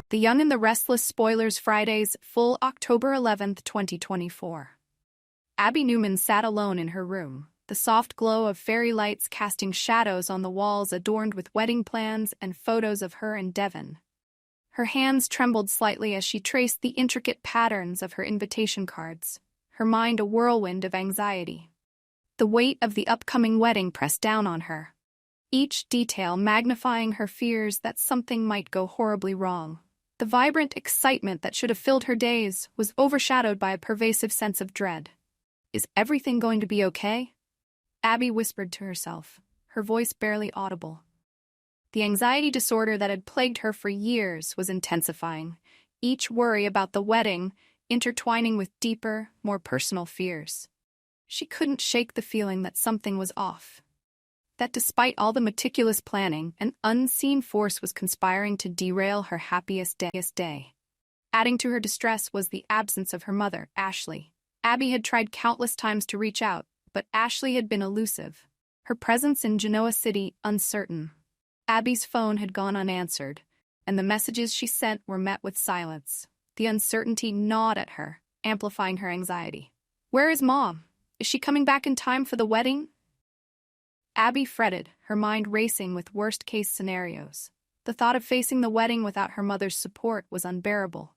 The Young and the Restless spoilers Fridays, full October 11, 2024. Abby Newman sat alone in her room, the soft glow of fairy lights casting shadows on the walls adorned with wedding plans and photos of her and Devon. Her hands trembled slightly as she traced the intricate patterns of her invitation cards, her mind a whirlwind of anxiety. The weight of the upcoming wedding pressed down on her, each detail magnifying her fears that something might go horribly wrong. The vibrant excitement that should have filled her days was overshadowed by a pervasive sense of dread. Is everything going to be okay? Abby whispered to herself, her voice barely audible. The anxiety disorder that had plagued her for years was intensifying, each worry about the wedding intertwining with deeper, more personal fears. She couldn't shake the feeling that something was off. That despite all the meticulous planning, an unseen force was conspiring to derail her happiest day. Adding to her distress was the absence of her mother, Ashley. Abby had tried countless times to reach out, but Ashley had been elusive, her presence in Genoa City uncertain. Abby's phone had gone unanswered, and the messages she sent were met with silence. The uncertainty gnawed at her, amplifying her anxiety. Where is Mom? Is she coming back in time for the wedding? Abby fretted, her mind racing with worst-case scenarios. The thought of facing the wedding without her mother's support was unbearable.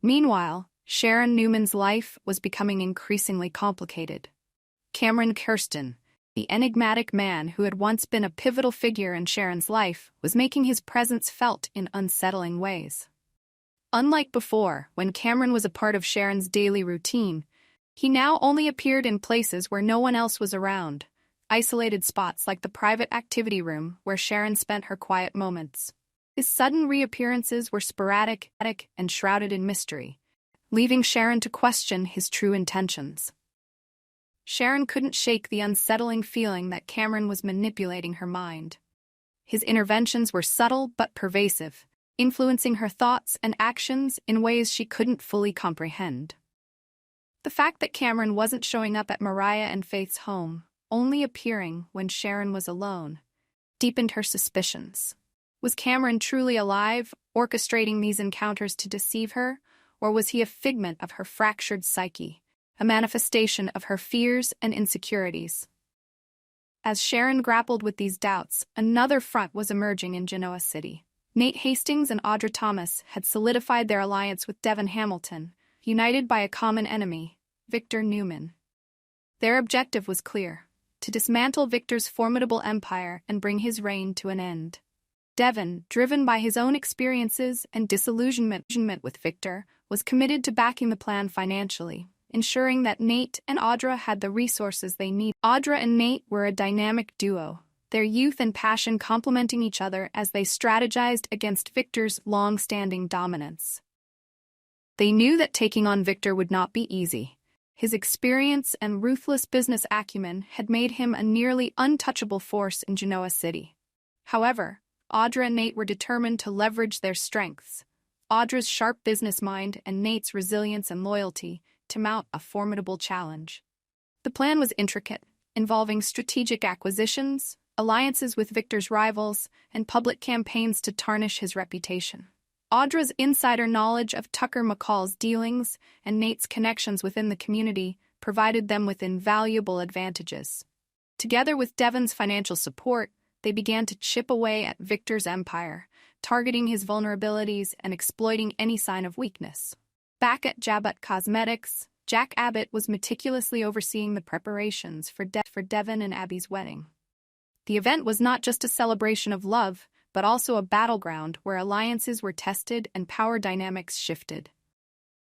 Meanwhile, Sharon Newman's life was becoming increasingly complicated. Cameron Kirsten, the enigmatic man who had once been a pivotal figure in Sharon's life, was making his presence felt in unsettling ways. Unlike before, when Cameron was a part of Sharon's daily routine, he now only appeared in places where no one else was around, isolated spots like the private activity room where Sharon spent her quiet moments. His sudden reappearances were sporadic and shrouded in mystery, leaving Sharon to question his true intentions. Sharon couldn't shake the unsettling feeling that Cameron was manipulating her mind. His interventions were subtle but pervasive, influencing her thoughts and actions in ways she couldn't fully comprehend. The fact that Cameron wasn't showing up at Mariah and Faith's home, only appearing when Sharon was alone, deepened her suspicions. Was Cameron truly alive, orchestrating these encounters to deceive her, or was he a figment of her fractured psyche, a manifestation of her fears and insecurities? As Sharon grappled with these doubts, another front was emerging in Genoa City. Nate Hastings and Audra Thomas had solidified their alliance with Devon Hamilton, united by a common enemy, Victor Newman. Their objective was clear: to dismantle Victor's formidable empire and bring his reign to an end. Devon, driven by his own experiences and disillusionment with Victor, was committed to backing the plan financially, ensuring that Nate and Audra had the resources they needed. Audra and Nate were a dynamic duo, their youth and passion complementing each other as they strategized against Victor's long-standing dominance. They knew that taking on Victor would not be easy. His experience and ruthless business acumen had made him a nearly untouchable force in Genoa City. However, Audra and Nate were determined to leverage their strengths, Audra's sharp business mind and Nate's resilience and loyalty, to mount a formidable challenge. The plan was intricate, involving strategic acquisitions, alliances with Victor's rivals, and public campaigns to tarnish his reputation. Audra's insider knowledge of Tucker McCall's dealings and Nate's connections within the community provided them with invaluable advantages. Together with Devon's financial support, they began to chip away at Victor's empire, targeting his vulnerabilities and exploiting any sign of weakness. Back at Jabot Cosmetics, Jack Abbott was meticulously overseeing the preparations for Devon and Abby's wedding. The event was not just a celebration of love, but also a battleground where alliances were tested and power dynamics shifted.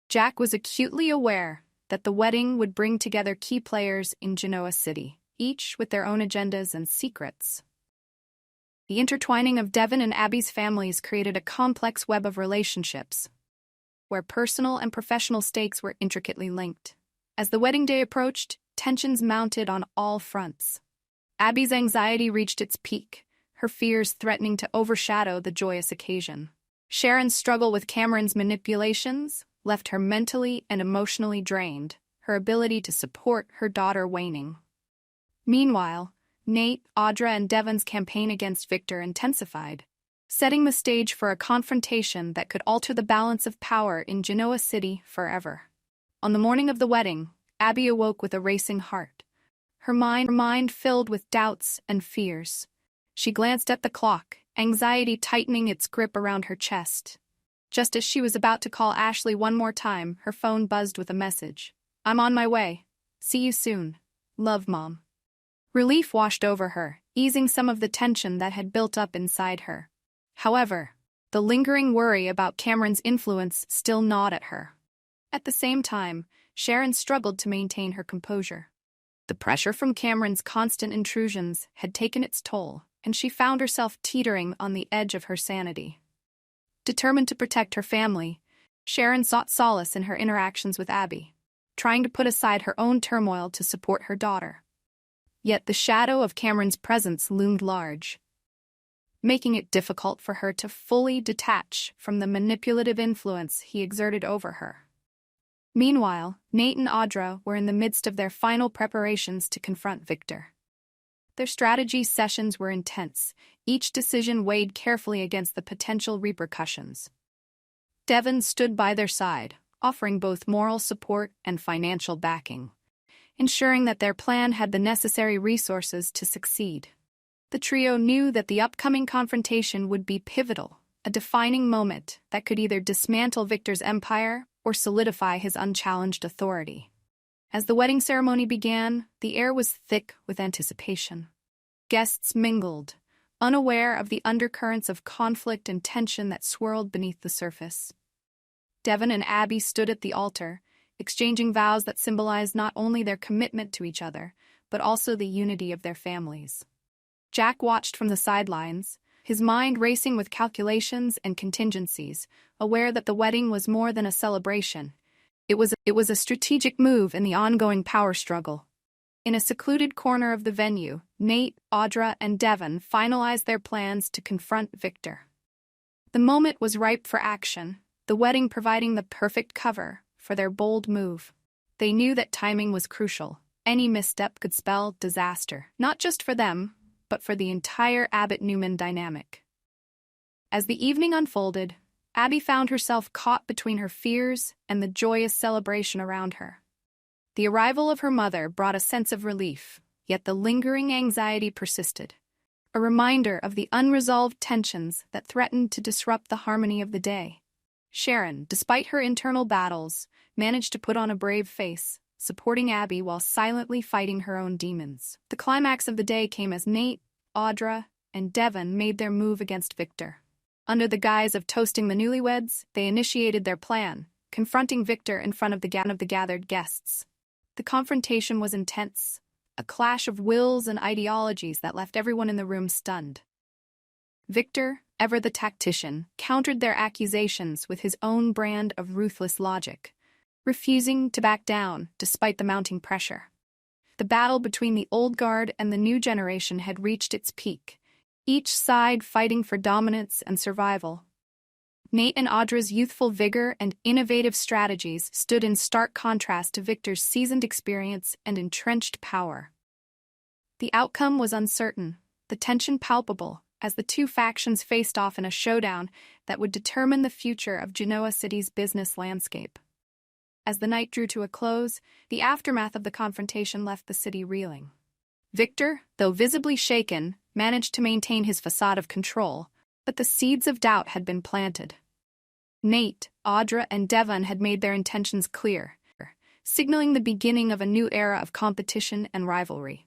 Jack was acutely aware that the wedding would bring together key players in Genoa City, each with their own agendas and secrets. The intertwining of Devon and Abby's families created a complex web of relationships, where personal and professional stakes were intricately linked. As the wedding day approached, tensions mounted on all fronts. Abby's anxiety reached its peak, her fears threatening to overshadow the joyous occasion. Sharon's struggle with Cameron's manipulations left her mentally and emotionally drained, her ability to support her daughter waning. Meanwhile, Nate, Audra, and Devon's campaign against Victor intensified. setting the stage for a confrontation that could alter the balance of power in Genoa City forever. On the morning of the wedding, Abby awoke with a racing heart, her mind filled with doubts and fears. She glanced at the clock, anxiety tightening its grip around her chest. Just as she was about to call Ashley one more time, her phone buzzed with a message. "I'm on my way. See you soon. Love, Mom." Relief washed over her, easing some of the tension that had built up inside her. However, the lingering worry about Cameron's influence still gnawed at her. At the same time, Sharon struggled to maintain her composure. The pressure from Cameron's constant intrusions had taken its toll, and she found herself teetering on the edge of her sanity. Determined to protect her family, Sharon sought solace in her interactions with Abby, trying to put aside her own turmoil to support her daughter. Yet the shadow of Cameron's presence loomed large, making it difficult for her to fully detach from the manipulative influence he exerted over her. Meanwhile, Nate and Audra were in the midst of their final preparations to confront Victor. Their strategy sessions were intense, each decision weighed carefully against the potential repercussions. Devon stood by their side, offering both moral support and financial backing, ensuring that their plan had the necessary resources to succeed. The trio knew that the upcoming confrontation would be pivotal, a defining moment that could either dismantle Victor's empire or solidify his unchallenged authority. As the wedding ceremony began, the air was thick with anticipation. Guests mingled, unaware of the undercurrents of conflict and tension that swirled beneath the surface. Devon and Abby stood at the altar, exchanging vows that symbolized not only their commitment to each other, but also the unity of their families. Jack watched from the sidelines, his mind racing with calculations and contingencies, aware that the wedding was more than a celebration. It was a strategic move in the ongoing power struggle. In a secluded corner of the venue, Nate, Audra, and Devon finalized their plans to confront Victor. The moment was ripe for action, the wedding providing the perfect cover for their bold move. They knew that timing was crucial. Any misstep could spell disaster, not just for them, but for the entire Abbott-Newman dynamic. As the evening unfolded, Abby found herself caught between her fears and the joyous celebration around her. The arrival of her mother brought a sense of relief, yet the lingering anxiety persisted, a reminder of the unresolved tensions that threatened to disrupt the harmony of the day. Sharon, despite her internal battles, managed to put on a brave face, supporting Abby while silently fighting her own demons. The climax of the day came as Nate, Audra, and Devon made their move against Victor. Under the guise of toasting the newlyweds, they initiated their plan, confronting Victor in front of the gathered guests. The confrontation was intense, a clash of wills and ideologies that left everyone in the room stunned. Victor, ever the tactician, countered their accusations with his own brand of ruthless logic, refusing to back down despite the mounting pressure. The battle between the old guard and the new generation had reached its peak, each side fighting for dominance and survival. Nate and Audra's youthful vigor and innovative strategies stood in stark contrast to Victor's seasoned experience and entrenched power. The outcome was uncertain, the tension palpable, as the two factions faced off in a showdown that would determine the future of Genoa City's business landscape. As the night drew to a close, the aftermath of the confrontation left the city reeling. Victor, though visibly shaken, managed to maintain his facade of control, but the seeds of doubt had been planted. Nate, Audra, and Devon had made their intentions clear, signaling the beginning of a new era of competition and rivalry.